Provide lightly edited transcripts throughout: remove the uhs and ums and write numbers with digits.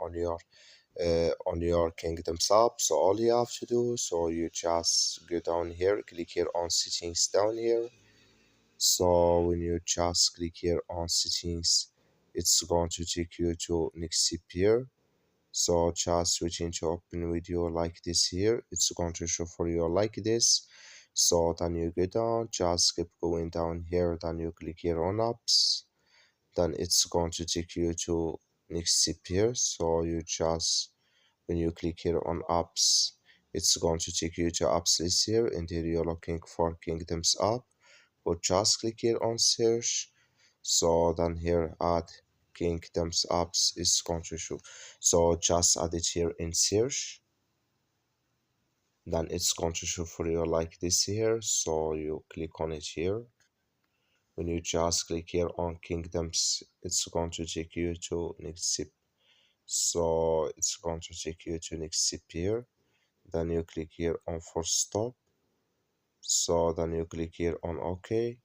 on your Kingdom Sub. So all you have to do, so you just go down here, click here on settings down here. So when you just click here on settings, it's going to take you to next here. So just switching to open video like this here, it's going to show for you like this. So then you go down, just keep going down here, then you click here on apps, then it's going to take you to next here. So you just, when you click here on apps, it's going to take you to apps list here, and here you're looking for Kingdoms app, or just click here on search. So then here add Kingdoms apps is going to show, so just add it here in search, then it's going to show for you like this here. So you click on it here. When you just click here on Kingdoms, it's going to take you to next step. So it's going to take you to next step here, then you click here on force stop. So then you click here on OK.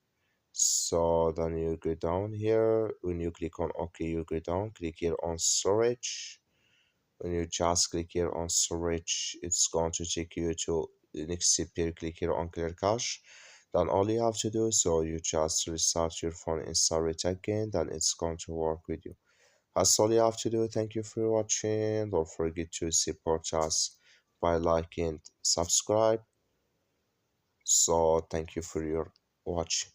So then you go down here. When you click on OK, you go down, click here on storage. When you just click here on storage, it's going to take you to the next step here. Click here on clear cache. Then all you have to do, so you just restart your phone and start it again, then it's going to work with you. That's all you have to do. Thank you for watching. Don't forget to support us by liking, subscribe. So thank you for your watching.